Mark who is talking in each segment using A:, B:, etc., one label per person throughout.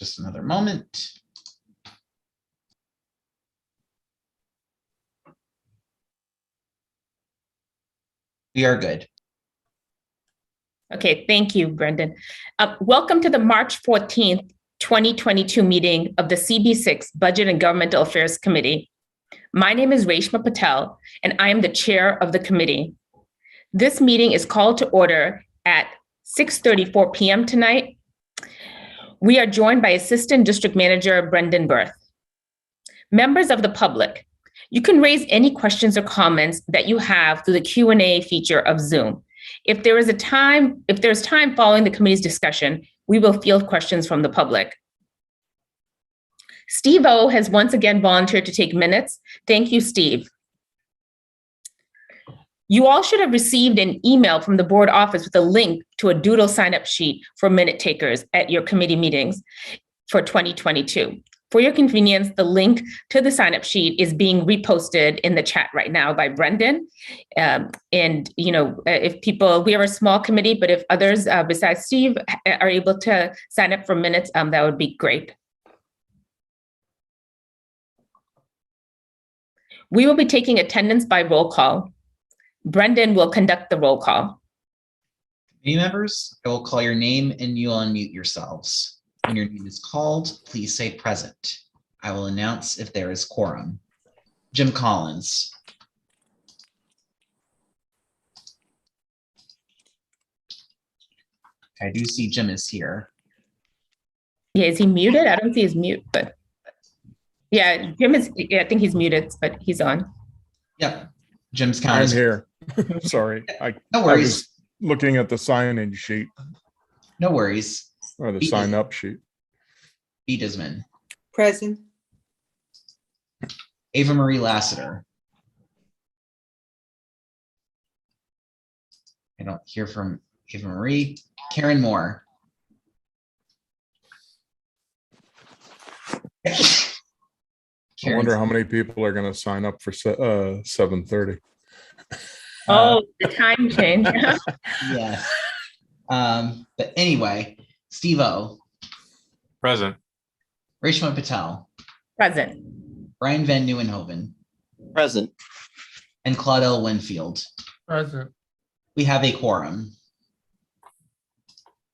A: Just another moment. We are good.
B: Okay, thank you, Brendan. Welcome to the March 14th, 2022 meeting of the CB6 Budget and Governmental Affairs Committee. My name is Reshma Patel, and I am the chair of the committee. This meeting is called to order at 6:34 p.m. tonight. We are joined by Assistant District Manager Brendan Berth. Members of the public, you can raise any questions or comments that you have through the Q&A feature of Zoom. If there's time following the committee's discussion, we will field questions from the public. Steve O has once again volunteered to take minutes. Thank you, Steve. You all should have received an email from the board office with a link to a doodle sign-up sheet for minute takers at your committee meetings for 2022. For your convenience, the link to the sign-up sheet is being reposted in the chat right now by Brendan. If people, we are a small committee, but if others besides Steve are able to sign up for minutes, that would be great. We will be taking attendance by roll call. Brendan will conduct the roll call.
A: Committee members, I will call your name and you will unmute yourselves. When your name is called, please say present. I will announce if there is quorum. Jim Collins. I do see Jim is here.
B: Yeah, is he muted? I don't see his mute, but yeah, Jim is, yeah, I think he's muted, but he's on.
A: Yep, Jim's counting.
C: I'm here. Sorry.
A: No worries.
C: I was looking at the sign-in sheet.
A: No worries.
C: Or the sign-up sheet.
A: B. Disman.
D: Present.
A: Ava Marie Lassiter. I don't hear from Ava Marie. Karen Moore.
C: I wonder how many people are going to sign up for 7:30.
B: Oh, the time change.
A: Yes. But anyway, Steve O.
E: Present.
A: Reshma Patel.
B: Present.
A: Brian Van Nieuwenhoven.
D: Present.
A: And Claude L. Winfield.
E: Present.
A: We have a quorum.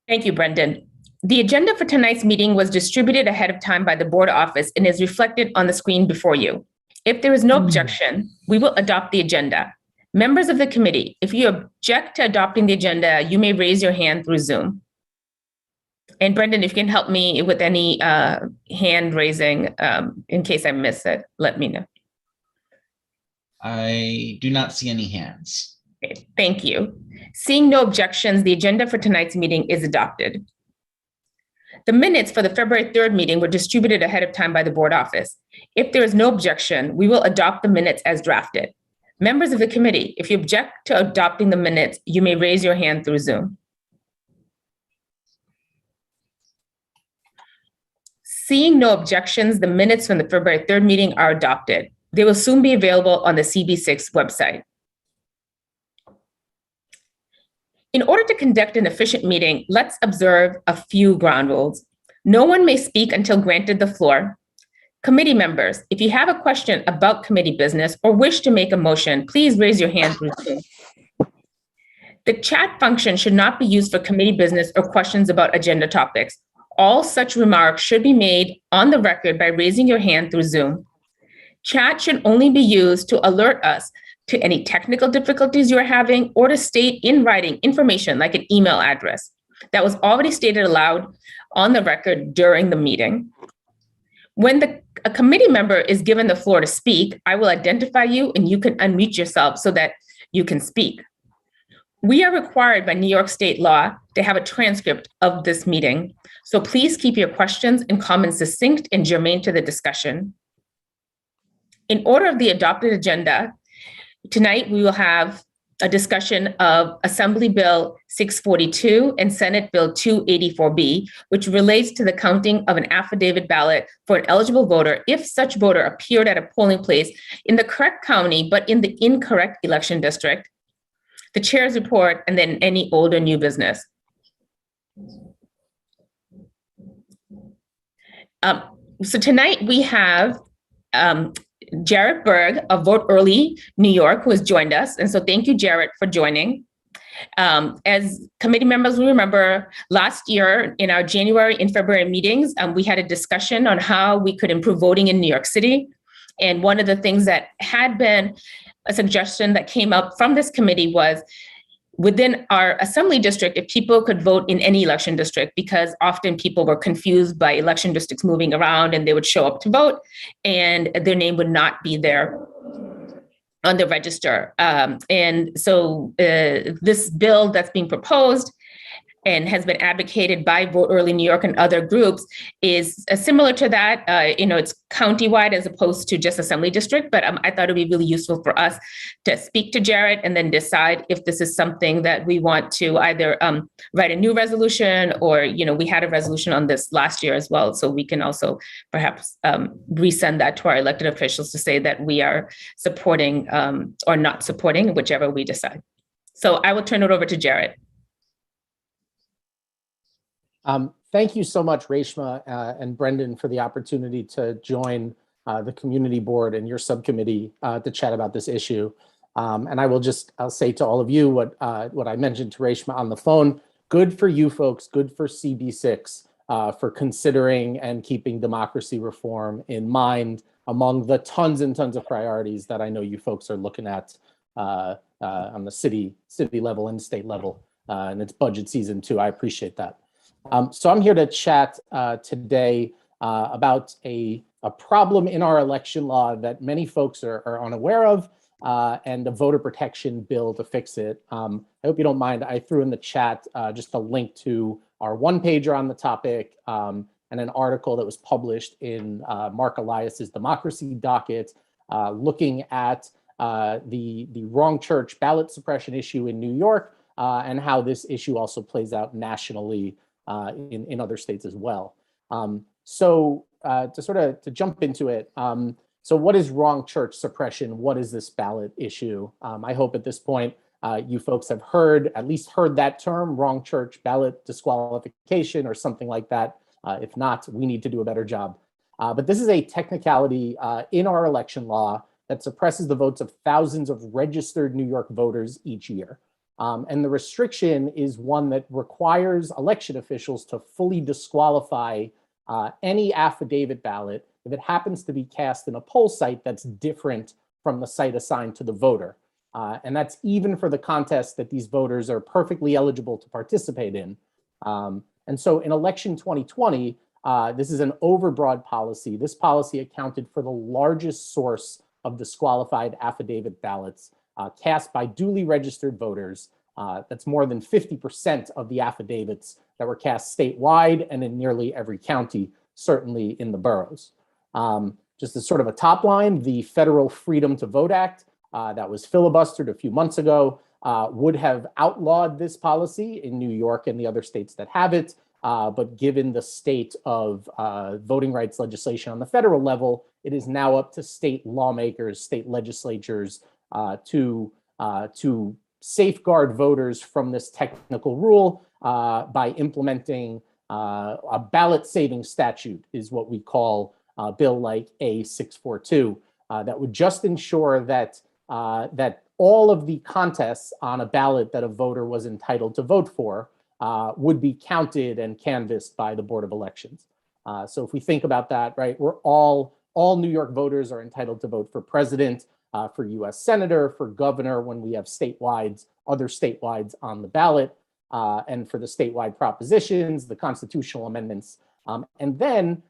B: Thank you, Brendan. The agenda for tonight's meeting was distributed ahead of time by the board office and is reflected on the screen before you. If there is no objection, we will adopt the agenda. Members of the committee, if you object to adopting the agenda, you may raise your hand through Zoom. And Brendan, if you can help me with any hand raising in case I miss it, let me know.
A: I do not see any hands.
B: Okay, thank you. Seeing no objections, the agenda for tonight's meeting is adopted. The minutes for the February 3rd meeting were distributed ahead of time by the board office. If there is no objection, we will adopt the minutes as drafted. Members of the committee, if you object to adopting the minutes, you may raise your hand through Zoom. Seeing no objections, the minutes from the February 3rd meeting are adopted. They will soon be available on the CB6 website. In order to conduct an efficient meeting, let's observe a few ground rules. No one may speak until granted the floor. Committee members, if you have a question about committee business or wish to make a motion, please raise your hand through Zoom. The chat function should not be used for committee business or questions about agenda topics. All such remarks should be made on the record by raising your hand through Zoom. Chat should only be used to alert us to any technical difficulties you are having or to state in writing information like an email address that was already stated aloud on the record during the meeting. When a committee member is given the floor to speak, I will identify you and you can unmute yourself so that you can speak. We are required by New York State law to have a transcript of this meeting. So please keep your questions and comments succinct and germane to the discussion. In order of the adopted agenda, tonight we will have a discussion of Assembly Bill 642 and Senate Bill 284B, which relates to the counting of an affidavit ballot for an eligible voter if such voter appeared at a polling place in the correct county, but in the incorrect election district, the chair's report, and then any old or new business. So tonight we have Jarrett Berg of Vote Early New York, who has joined us. And so thank you, Jarrett, for joining. As committee members, we remember last year in our January and February meetings, we had a discussion on how we could improve voting in New York City. And one of the things that had been a suggestion that came up from this committee was within our assembly district, if people could vote in any election district, because often people were confused by election districts moving around and they would show up to vote and their name would not be there on the register. And so this bill that's being proposed and has been advocated by Vote Early New York and other groups is similar to that. It's countywide as opposed to just assembly district, but I thought it'd be really useful for us to speak to Jarrett and then decide if this is something that we want to either write a new resolution or, we had a resolution on this last year as well. So we can also perhaps resend that to our elected officials to say that we are supporting or not supporting, whichever we decide. So I will turn it over to Jarrett.
F: Thank you so much, Reshma and Brendan, for the opportunity to join the community board and your subcommittee to chat about this issue. And I'll say to all of you what I mentioned to Reshma on the phone. Good for you folks, good for CB6 for considering and keeping democracy reform in mind among the tons and tons of priorities that I know you folks are looking at on the city level and state level. And it's budget season too. I appreciate that. So I'm here to chat today about a problem in our election law that many folks are unaware of and a voter protection bill to fix it. I hope you don't mind. I threw in the chat just a link to our one-pager on the topic and an article that was published in Mark Elias's Democracy Docket looking at the wrong church ballot suppression issue in New York and how this issue also plays out nationally in other states as well. So to jump into it, so what is wrong church suppression? What is this ballot issue? I hope at this point you folks have at least heard that term, wrong church ballot disqualification or something like that. If not, we need to do a better job. But this is a technicality in our election law that suppresses the votes of thousands of registered New York voters each year. And the restriction is one that requires election officials to fully disqualify any affidavit ballot if it happens to be cast in a poll site that's different from the site assigned to the voter. And that's even for the contest that these voters are perfectly eligible to participate in. And so in election 2020, this is an overbroad policy. This policy accounted for the largest source of disqualified affidavit ballots cast by duly registered voters. That's more than 50% of the affidavits that were cast statewide and in nearly every county, certainly in the boroughs. Just as sort of a top line, the Federal Freedom to Vote Act that was filibustered a few months ago would have outlawed this policy in New York and the other states that have it. But given the state of voting rights legislation on the federal level, it is now up to state lawmakers, state legislatures to safeguard voters from this technical rule by implementing a ballot saving statute is what we call a bill like A642 that would just ensure that that all of the contests on a ballot that a voter was entitled to vote for would be counted and canvassed by the Board of Elections. So if we think about that, right, we're all New York voters are entitled to vote for president, for US Senator, for governor when we have other statewide on the ballot, and for the statewide propositions, the constitutional amendments. And then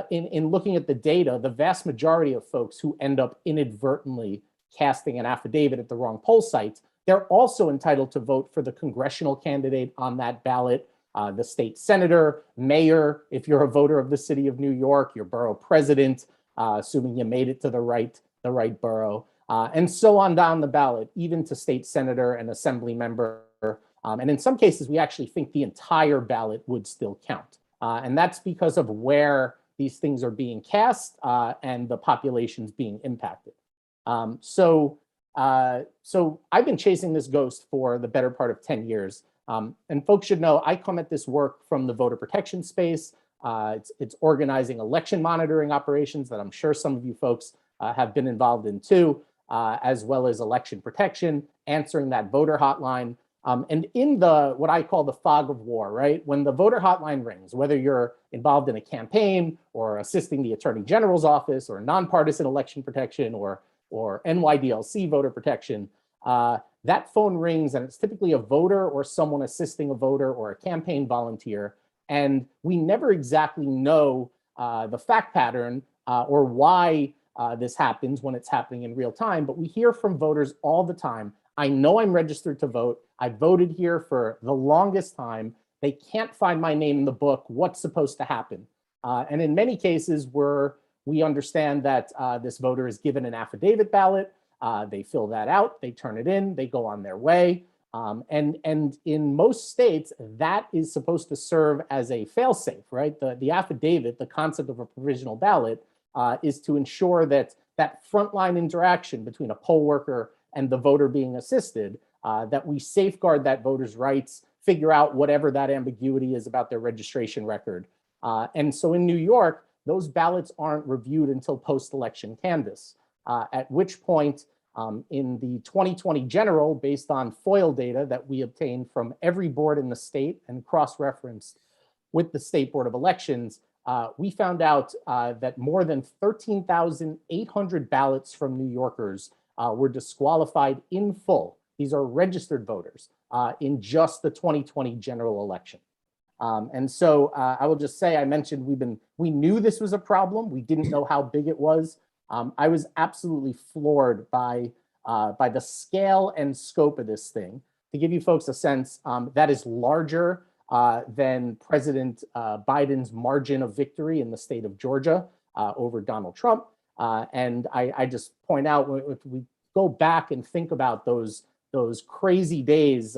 F: in looking at the data, the vast majority of folks who end up inadvertently casting an affidavit at the wrong poll site, they're also entitled to vote for the congressional candidate on that ballot, the state senator, mayor, if you're a voter of the city of New York, your borough president, assuming you made it to the right borough, and so on down the ballot, even to state senator and assembly member. And in some cases, we actually think the entire ballot would still count. And that's because of where these things are being cast and the populations being impacted. So I've been chasing this ghost for the better part of 10 years. And folks should know I come at this work from the voter protection space. It's organizing election monitoring operations that I'm sure some of you folks have been involved in too, as well as election protection, answering that voter hotline. And in the what I call the fog of war, right? When the voter hotline rings, whether you're involved in a campaign or assisting the Attorney General's office or nonpartisan election protection or NYDLC voter protection, that phone rings and it's typically a voter or someone assisting a voter or a campaign volunteer. And we never exactly know the fact pattern or why this happens when it's happening in real time, but we hear from voters all the time. I know I'm registered to vote. I voted here for the longest time. They can't find my name in the book. What's supposed to happen? And in many cases where we understand that this voter is given an affidavit ballot, they fill that out, they turn it in, they go on their way. And in most states, that is supposed to serve as a fail-safe, right? The affidavit, the concept of a provisional ballot, is to ensure that that frontline interaction between a poll worker and the voter being assisted, that we safeguard that voter's rights, figure out whatever that ambiguity is about their registration record. And so in New York, those ballots aren't reviewed until post-election canvass, at which point in the 2020 general, based on FOIL data that we obtained from every board in the state and cross-referenced with the State Board of Elections, we found out that more than 13,800 ballots from New Yorkers were disqualified in full. These are registered voters in just the 2020 general election. And so I will just say, I mentioned we knew this was a problem. We didn't know how big it was. I was absolutely floored by the scale and scope of this thing. To give you folks a sense, that is larger than President Biden's margin of victory in the state of Georgia over Donald Trump. And I just point out, if we go back and think about those crazy days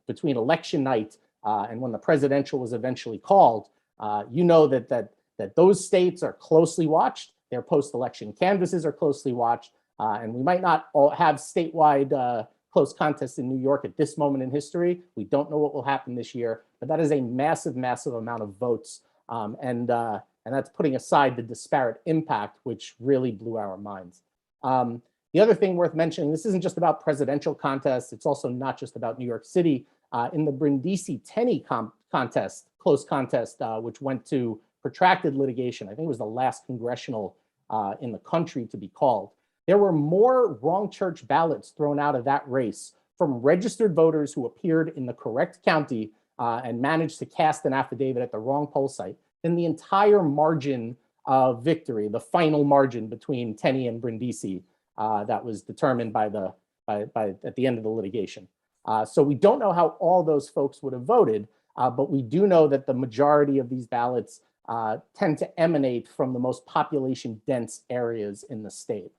F: between election night and when the presidential was eventually called, you know that those states are closely watched. Their post-election canvasses are closely watched. And we might not all have statewide close contests in New York at this moment in history. We don't know what will happen this year, but that is a massive, massive amount of votes. And that's putting aside the disparate impact, which really blew our minds. The other thing worth mentioning, this isn't just about presidential contests. It's also not just about New York City. In the Brindisi-Tenney contest, close contest, which went to protracted litigation, I think it was the last congressional in the country to be called. There were more wrong church ballots thrown out of that race from registered voters who appeared in the correct county and managed to cast an affidavit at the wrong poll site than the entire margin of victory, the final margin between Tenney and Brindisi that was determined by at the end of the litigation. So we don't know how all those folks would have voted, but we do know that the majority of these ballots tend to emanate from the most population dense areas in the state.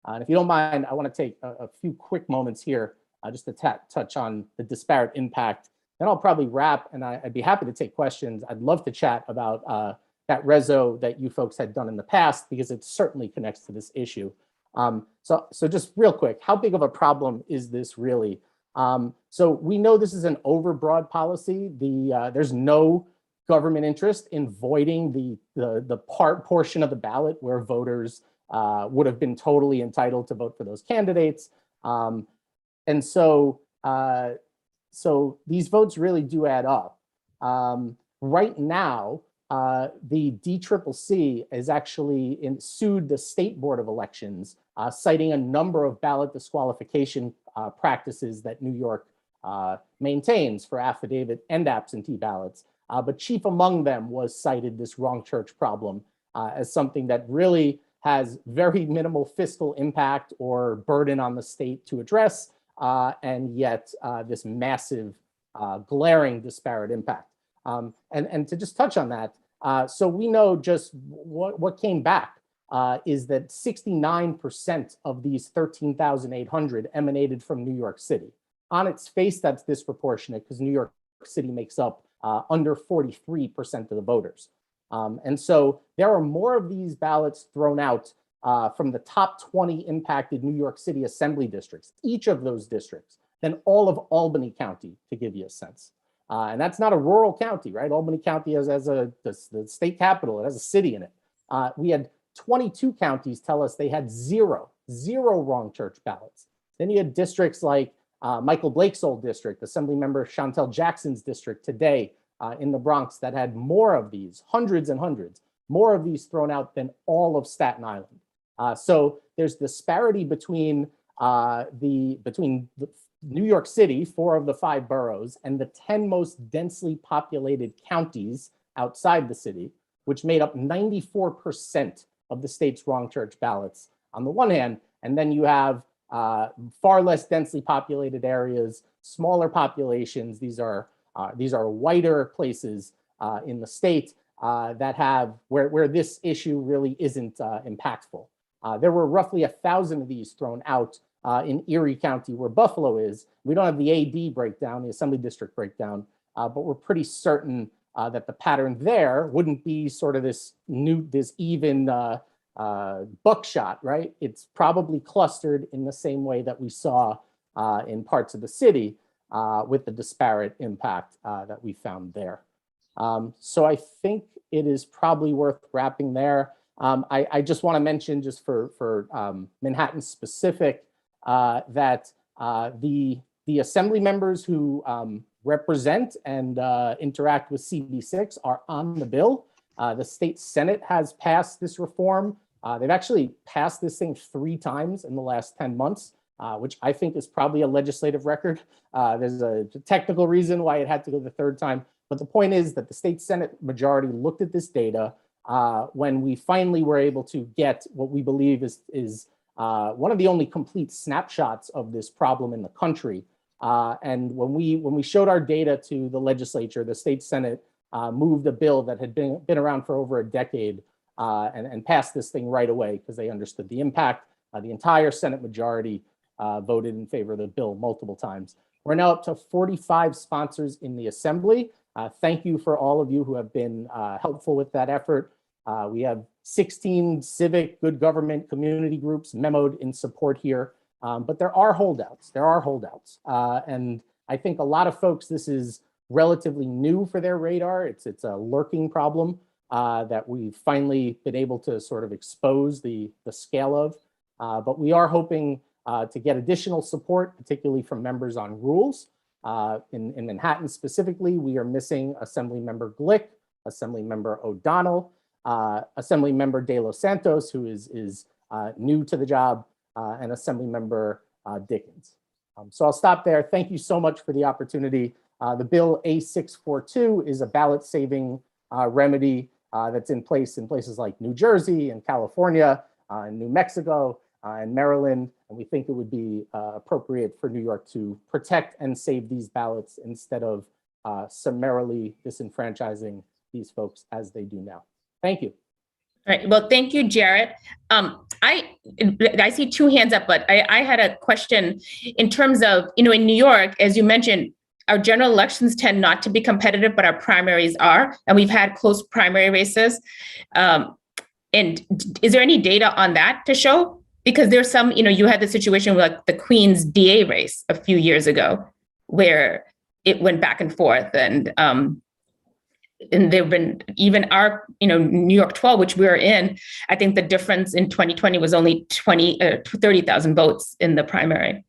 F: And if you don't mind, I want to take a few quick moments here just to touch on the disparate impact. Then I'll probably wrap, and I'd be happy to take questions. I'd love to chat about that reso that you folks had done in the past, because it certainly connects to this issue. So just real quick, how big of a problem is this really? So we know this is an overbroad policy. There's no government interest in voiding the portion of the ballot where voters would have been totally entitled to vote for those candidates. And so these votes really do add up. Right now, the DCCC is actually sued the State Board of Elections, citing a number of ballot disqualification practices that New York maintains for affidavit and absentee ballots. But chief among them was cited this wrong church problem as something that really has very minimal fiscal impact or burden on the state to address, and yet this massive glaring disparate impact. And to just touch on that, so we know just what came back is that 69% of these 13,800 emanated from New York City. On its face, that's disproportionate because New York City makes up under 43% of the voters. And so there are more of these ballots thrown out from the top 20 impacted New York City assembly districts, each of those districts, than all of Albany County, to give you a sense. And that's not a rural county, right? Albany County has the state capital, it has a city in it. We had 22 counties tell us they had zero wrong church ballots. Then you had districts like Michael Blake's old district, Assemblymember Chantel Jackson's district today in the Bronx that had more of these, hundreds and hundreds, more of these thrown out than all of Staten Island. So there's disparity between New York City, 4 of the 5 boroughs, and the 10 most densely populated counties outside the city, which made up 94% of the state's wrong church ballots on the one hand, and then you have far less densely populated areas, smaller populations. These are whiter places in the state that have where this issue really isn't impactful. There were roughly 1,000 of these thrown out in Erie County, where Buffalo is. We don't have the AD breakdown, the Assembly District breakdown, but we're pretty certain that the pattern there wouldn't be sort of this even buckshot, right? It's probably clustered in the same way that we saw in parts of the city with the disparate impact that we found there. So I think it is probably worth wrapping there. I just want to mention, just for Manhattan specific, that the assembly members who represent and interact with CB6 are on the bill. The state Senate has passed this reform. They've actually passed this thing 3 times in the last 10 months, which I think is probably a legislative record. There's a technical reason why it had to go the 3rd time. But the point is that the state Senate majority looked at this data when we finally were able to get what we believe is one of the only complete snapshots of this problem in the country. And when we showed our data to the legislature, the state Senate moved a bill that had been around for over a decade and passed this thing right away because they understood the impact. The entire Senate majority voted in favor of the bill multiple times. We're now up to 45 sponsors in the Assembly. Thank you for all of you who have been helpful with that effort. We have 16 civic, good government, community groups memoed in support here. But there are holdouts. And I think a lot of folks, this is relatively new for their radar. It's a lurking problem that we've finally been able to sort of expose the scale of. But we are hoping to get additional support, particularly from members on rules. In Manhattan specifically, we are missing Assemblymember Glick, Assemblymember O'Donnell, Assemblymember De Los Santos, who is new to the job, and Assemblymember Dickens. So I'll stop there. Thank you so much for the opportunity. The bill A642 is a ballot-saving remedy that's in place in places like New Jersey and California, and New Mexico, and Maryland. And we think it would be appropriate for New York to protect and save these ballots instead of summarily disenfranchising these folks as they do now. Thank you.
B: All right. Well, thank you, Jarrett. I see 2 hands up, but I had a question in terms of, in New York, as you mentioned, our general elections tend not to be competitive, but our primaries are, and we've had close primary races. And is there any data on that to show? Because there's some, you had the situation with like the Queen's DA race a few years ago, where it went back and forth, and there've been even our, New York 12, which we were in. I think the difference in 2020 was only 30,000 votes in the primary.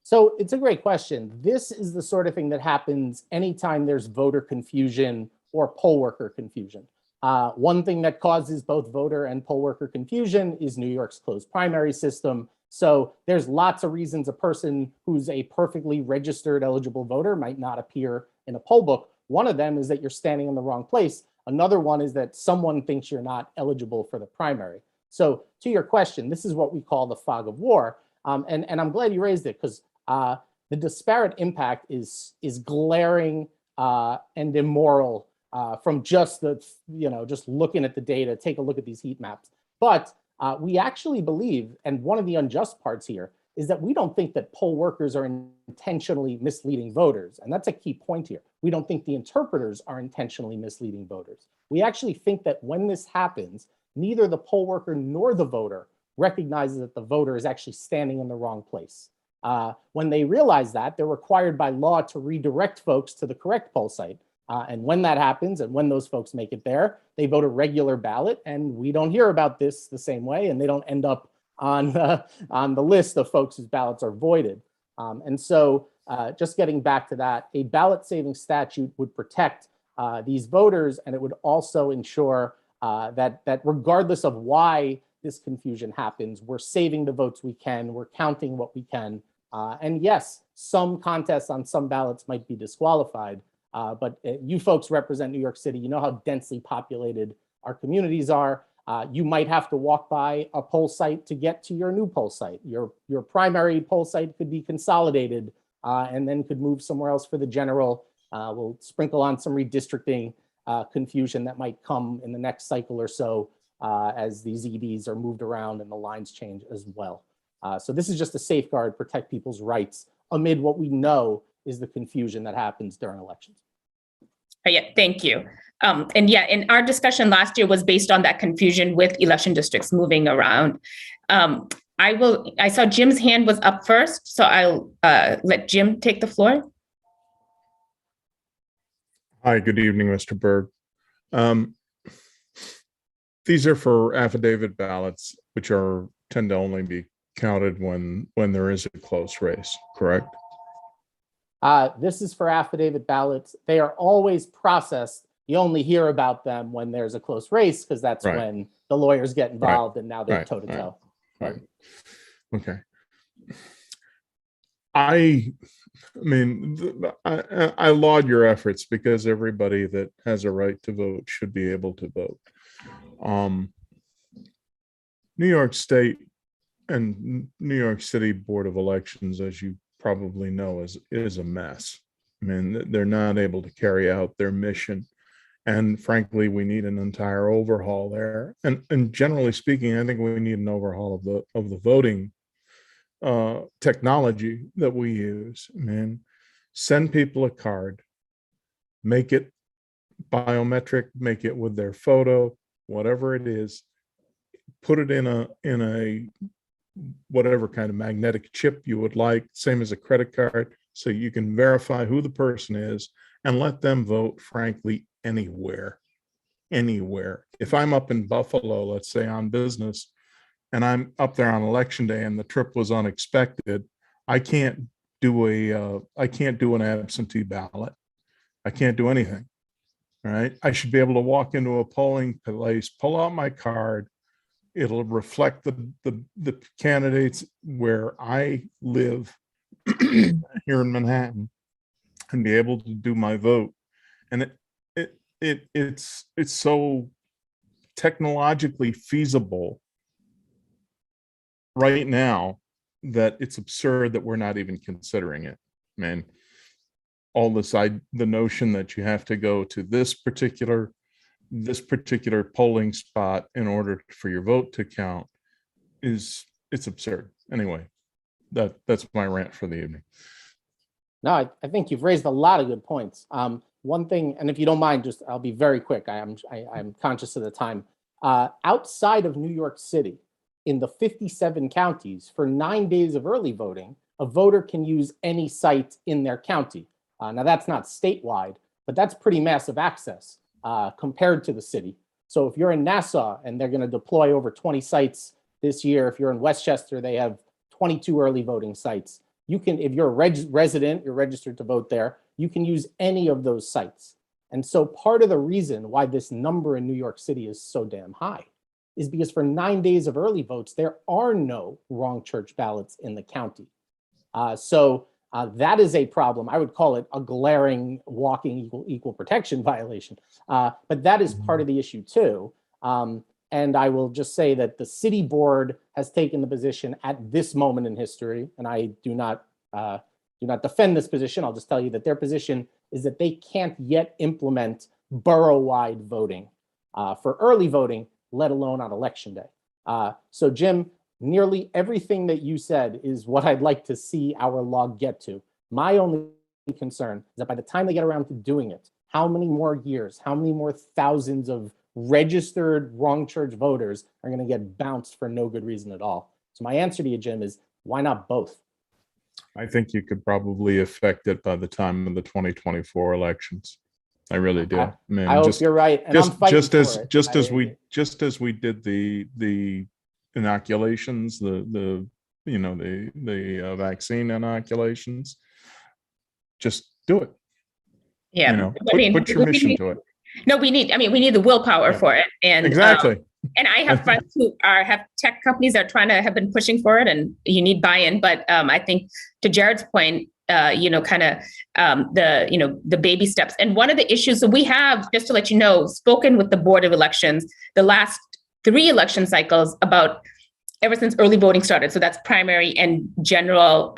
F: So it's a great question. This is the sort of thing that happens anytime there's voter confusion or poll worker confusion. One thing that causes both voter and poll worker confusion is New York's closed primary system. So there's lots of reasons a person who's a perfectly registered eligible voter might not appear in a poll book. One of them is that you're standing in the wrong place. Another one is that someone thinks you're not eligible for the primary. So to your question, this is what we call the fog of war. And I'm glad you raised it, because the disparate impact is glaring and immoral from just just looking at the data. Take a look at these heat maps. But we actually believe, and one of the unjust parts here is that we don't think that poll workers are intentionally misleading voters. And that's a key point here. We don't think the interpreters are intentionally misleading voters. We actually think that when this happens, neither the poll worker nor the voter recognizes that the voter is actually standing in the wrong place. When they realize that, they're required by law to redirect folks to the correct poll site. And when that happens, and when those folks make it there, they vote a regular ballot, and we don't hear about this the same way, and they don't end up on the list of folks whose ballots are voided. And so just getting back to that, a ballot saving statute would protect these voters, and it would also ensure that regardless of why this confusion happens, we're saving the votes we can, we're counting what we can. And yes, some contests on some ballots might be disqualified, but you folks represent New York City. You know how densely populated our communities are. You might have to walk by a poll site to get to your new poll site. Your primary poll site could be consolidated and then could move somewhere else for the general. We'll sprinkle on some redistricting confusion that might come in the next cycle or so as these EDs are moved around and the lines change as well. So this is just a safeguard, protect people's rights amid what we know is the confusion that happens during elections.
B: Yeah, thank you. And yeah, and our discussion last year was based on that confusion with election districts moving around. I saw Jim's hand was up first, so I'll let Jim take the floor.
C: Hi, good evening, Mr. Berg. These are for affidavit ballots, which tend to only be counted when there is a close race, correct?
F: This is for affidavit ballots. They are always processed. You only hear about them when there's a close race because that's
C: Right.
F: when the lawyers get involved and now they're
C: Right.
F: toe-to-toe.
C: Right. Okay. I mean, I laud your efforts because everybody that has a right to vote should be able to vote. New York State and New York City Board of Elections, as you probably know, is a mess. I mean, they're not able to carry out their mission. And frankly, we need an entire overhaul there. And generally speaking, I think we need an overhaul of the voting technology that we use. I mean, send people a card, make it biometric, make it with their photo, whatever it is, put it in a whatever kind of magnetic chip you would like, same as a credit card, so you can verify who the person is and let them vote, frankly, anywhere. If I'm up in Buffalo, let's say on business, and I'm up there on election day and the trip was unexpected, I can't do an absentee ballot. I can't do anything, right? I should be able to walk into a polling place, pull out my card. It'll reflect the candidates where I live here in Manhattan and be able to do my vote. And it's so technologically feasible right now that it's absurd that we're not even considering it. Man, the notion that you have to go to this particular polling spot in order for your vote to count it's absurd. Anyway, that's my rant for the evening.
F: No, I think you've raised a lot of good points. One thing, and if you don't mind, I'll be very quick. I'm conscious of the time. Outside of New York City, in the 57 counties, for 9 days of early voting, a voter can use any site in their county. Now that's not statewide, but that's pretty massive access compared to the city. So if you're in Nassau and they're going to deploy over 20 sites this year, if you're in Westchester, they have 22 early voting sites. You can, if you're a resident, you're registered to vote there, you can use any of those sites. And so part of the reason why this number in New York City is so damn high is because for 9 days of early votes, there are no wrong church ballots in the county. So that is a problem. I would call it a glaring walking equal protection violation. But that is part of the issue too. And I will just say that the city board has taken the position at this moment in history, and I do not defend this position. I'll just tell you that their position is that they can't yet implement borough-wide voting for early voting, let alone on election day. So Jim, nearly everything that you said is what I'd like to see our law get to. My only concern is that by the time they get around to doing it, how many more years, how many more thousands of registered wrong church voters are going to get bounced for no good reason at all? So my answer to you, Jim, is why not both?
C: I think you could probably affect it by the time of the 2024 elections. I really do.
F: I
C: mean,
F: hope you're right, and I'm fighting
C: just as
F: for it.
C: just as we did the inoculations, the vaccine inoculations. Just do it.
B: Yeah.
C: Put your mission to it.
B: No, we need the willpower
C: Yeah.
B: for it. And
C: Exactly.
B: and I have friends who have tech companies that have been pushing for it, and you need buy-in. But I think to Jared's point, the baby steps. And one of the issues, so we have, just to let you know, spoken with the Board of Elections the last 3 election cycles about ever since early voting started. So that's primary and general,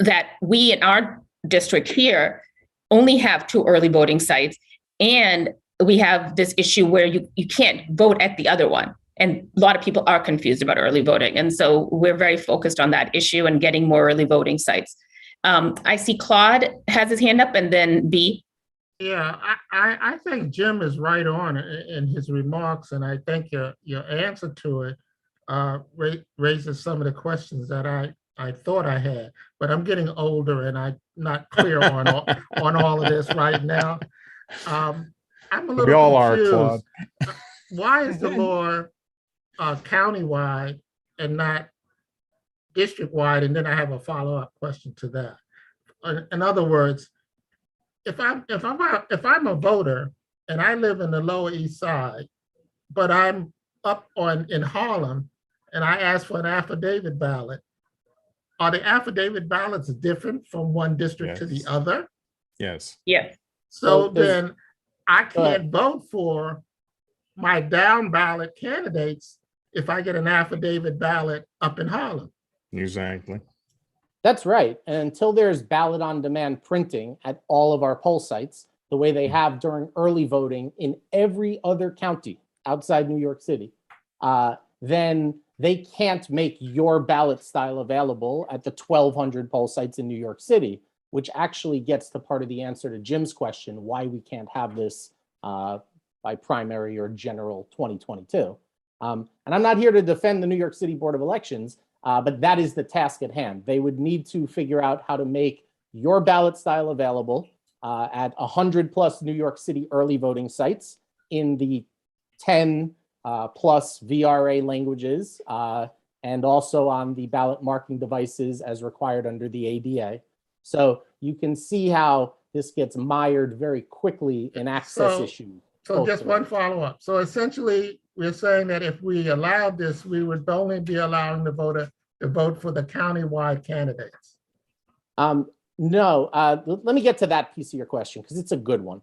B: that we in our district here only have 2 early voting sites. And we have this issue where you can't vote at the other one. And a lot of people are confused about early voting. And so we're very focused on that issue and getting more early voting sites. I see Claude has his hand up, and then B.
E: Yeah, I think Jim is right on in his remarks, and I think your answer to it raises some of the questions that I thought I had, but I'm getting older and I'm not clear on all of this right now. I'm a little
C: We all
E: confused.
C: are, Claude.
E: Why is the law countywide and not district-wide? And then I have a follow-up question to that. In other words, if I'm a voter and I live in the Lower East Side, but I'm up in Harlem and I ask for an affidavit ballot, are the affidavit ballots different from one district to the
C: Yes.
E: other?
C: Yes.
B: Yeah.
E: So
F: So there's-
E: then I
F: Go ahead.
E: can't vote for my down ballot candidates if I get an affidavit ballot up in Harlem.
C: Exactly.
F: That's right. And until there's ballot on demand printing at all of our poll sites, the way they have during early voting in every other county outside New York City, then they can't make your ballot style available at the 1,200 poll sites in New York City, which actually gets to part of the answer to Jim's question, why we can't have this by primary or general 2022. And I'm not here to defend the New York City Board of Elections, but that is the task at hand. They would need to figure out how to make your ballot style available at 100 plus New York City early voting sites in the 10 plus VRA languages, and also on the ballot marking devices as required under the ADA. So you can see how this gets mired very quickly in access issues.
E: So just one follow-up. So essentially, we're saying that if we allowed this, we would only be allowing the voter to vote for the countywide candidates.
F: No, let me get to that piece of your question because it's a good one.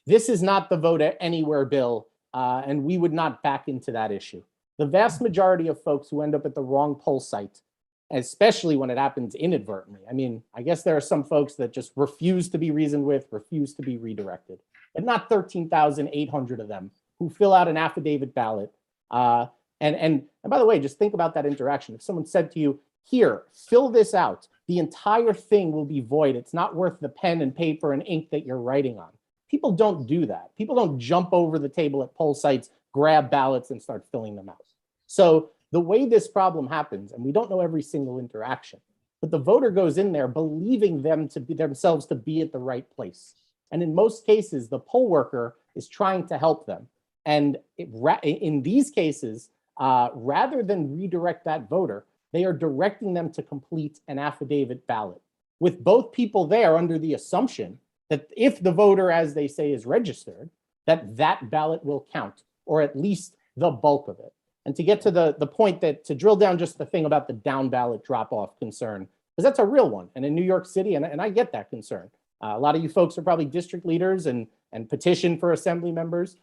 F: This is not the vote anywhere bill, and we would not back into that issue. The vast majority of folks who end up at the wrong poll site, especially when it happens inadvertently. I mean, I guess there are some folks that just refuse to be reasoned with, refuse to be redirected, but not 13,800 of them who fill out an affidavit ballot. And by the way, just think about that interaction. If someone said to you, here, fill this out, the entire thing will be void. It's not worth the pen and paper and ink that you're writing on. People don't do that. People don't jump over the table at poll sites, grab ballots and start filling them out. So the way this problem happens, and we don't know every single interaction, but the voter goes in there believing themselves to be at the right place. And in most cases, the poll worker is trying to help them. And in these cases, rather than redirect that voter, they are directing them to complete an affidavit ballot with both people there under the assumption that if the voter, as they say, is registered, that ballot will count, or at least the bulk of it. And to get to the point that, to drill down just the thing about the down ballot drop-off concern, because that's a real one. And in New York City, and I get that concern. A lot of you folks are probably district leaders and petition for assembly members.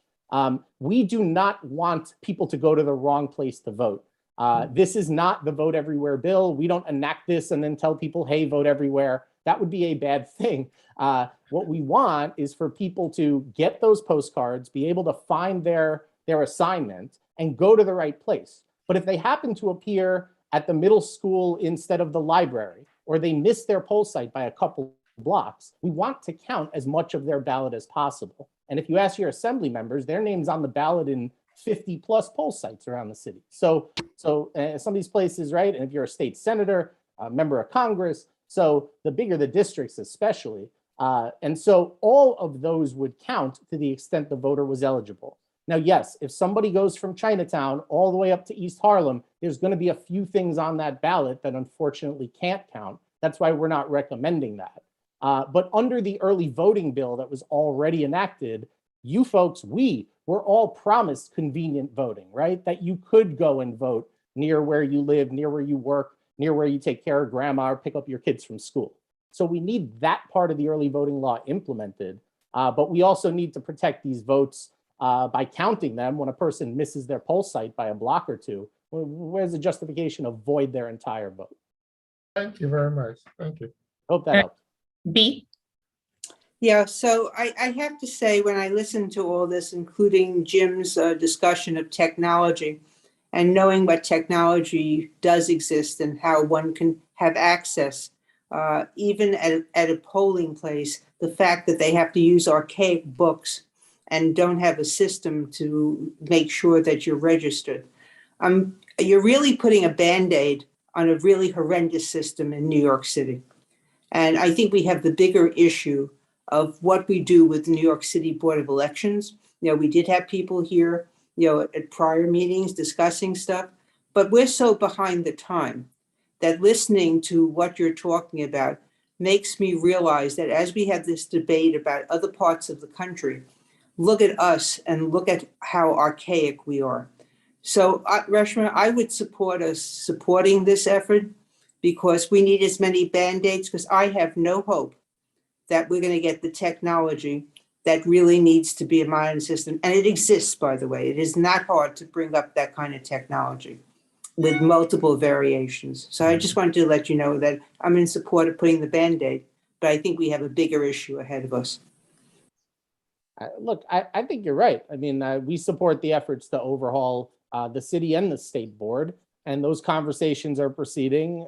F: We do not want people to go to the wrong place to vote. This is not the vote everywhere bill. We don't enact this and then tell people, hey, vote everywhere. That would be a bad thing. What we want is for people to get those postcards, be able to find their assignment and go to the right place. But if they happen to appear at the middle school instead of the library, or they miss their poll site by a couple blocks, we want to count as much of their ballot as possible. And if you ask your assembly members, their name's on the ballot in 50 plus poll sites around the city. So some of these places, right? And if you're a state senator, a member of Congress. So the bigger the districts, especially. And so all of those would count to the extent the voter was eligible. Now, yes, if somebody goes from Chinatown all the way up to East Harlem, there's going to be a few things on that ballot that unfortunately can't count. That's why we're not recommending that. But under the early voting bill that was already enacted, you folks, we were all promised convenient voting, right? That you could go and vote near where you live, near where you work, near where you take care of grandma or pick up your kids from school. So we need that part of the early voting law implemented, but we also need to protect these votes by counting them when a person misses their poll site by a block or two. Where's the justification to void their entire vote?
E: Thank you very much. Thank you.
F: Hope that helps.
B: B.
D: Yeah, so I have to say, when I listen to all this, including Jim's discussion of technology and knowing what technology does exist and how one can have access, even at a polling place, the fact that they have to use archaic books and don't have a system to make sure that you're registered. You're really putting a Band-Aid on a really horrendous system in New York City. And I think we have the bigger issue of what we do with the New York City Board of Elections. You know, we did have people here, you know, at prior meetings discussing stuff, but we're so behind the time that listening to what you're talking about makes me realize that as we have this debate about other parts of the country, look at us and look at how archaic we are. So, Reshma, I would support us supporting this effort because we need as many Band-Aids, because I have no hope that we're going to get the technology that really needs to be a modern system. And it exists, by the way. It is not hard to bring up that kind of technology with multiple variations. So I just wanted to let you know that I'm in support of putting the Band-Aid, but I think we have a bigger issue ahead of us.
F: Look, I think you're right. I mean, we support the efforts to overhaul the city and the state board, and those conversations are proceeding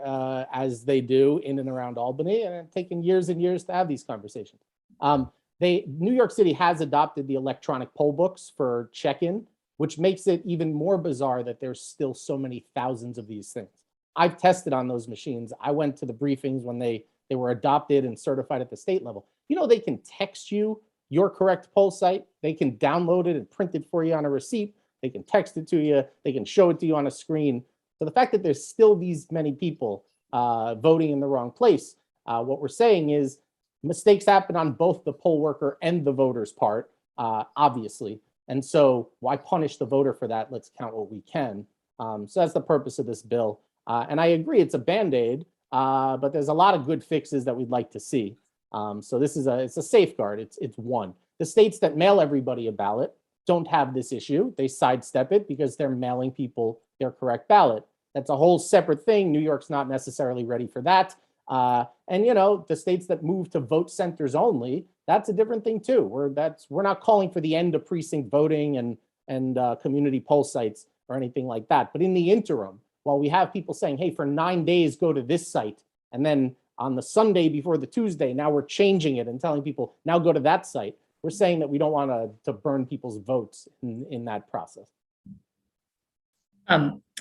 F: as they do in and around Albany, and it's taken years and years to have these conversations. New York City has adopted the electronic poll books for check-in, which makes it even more bizarre that there's still so many thousands of these things. I've tested on those machines. I went to the briefings when they were adopted and certified at the state level. You know, they can text you your correct poll site. They can download it and print it for you on a receipt. They can text it to you. They can show it to you on a screen. So the fact that there's still these many people voting in the wrong place, what we're saying is mistakes happen on both the poll worker and the voter's part, obviously. And so why punish the voter for that? Let's count what we can. So that's the purpose of this bill. And I agree, it's a Band-Aid, but there's a lot of good fixes that we'd like to see. So this is it's a safeguard. It's one. The states that mail everybody a ballot don't have this issue. They sidestep it because they're mailing people their correct ballot. That's a whole separate thing. New York's not necessarily ready for that. And you know, the states that move to vote centers only, that's a different thing too. We're not calling for the end of precinct voting and community poll sites or anything like that. But in the interim, while we have people saying, hey, for 9 days, go to this site, and then on the Sunday before the Tuesday, now we're changing it and telling people, now go to that site. We're saying that we don't want to burn people's votes in that process.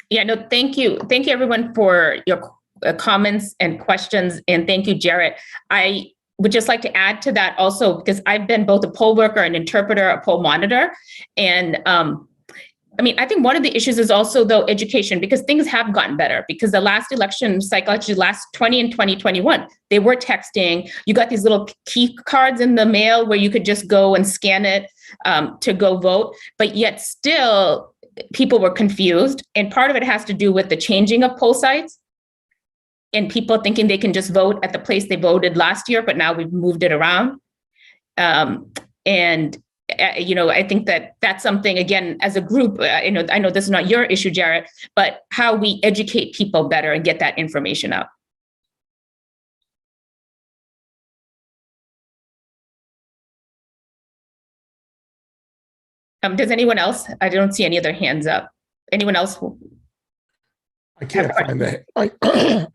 B: Yeah, no, thank you. Thank you everyone for your comments and questions. And thank you, Jarrett. I would just like to add to that also, because I've been both a poll worker, an interpreter, a poll monitor. And I mean, I think one of the issues is also, though, education, because things have gotten better. Because the last election cycle, actually last 20 and 2021, they were texting. You got these little key cards in the mail where you could just go and scan it to go vote. But yet still, people were confused. And part of it has to do with the changing of poll sites and people thinking they can just vote at the place they voted last year, but now we've moved it around. You know, I think that that's something, again, as a group, I know this is not your issue, Jarrett, but how we educate people better and get that information out. Does anyone else? I don't see any other hands up. Anyone else?
C: I can't find that. I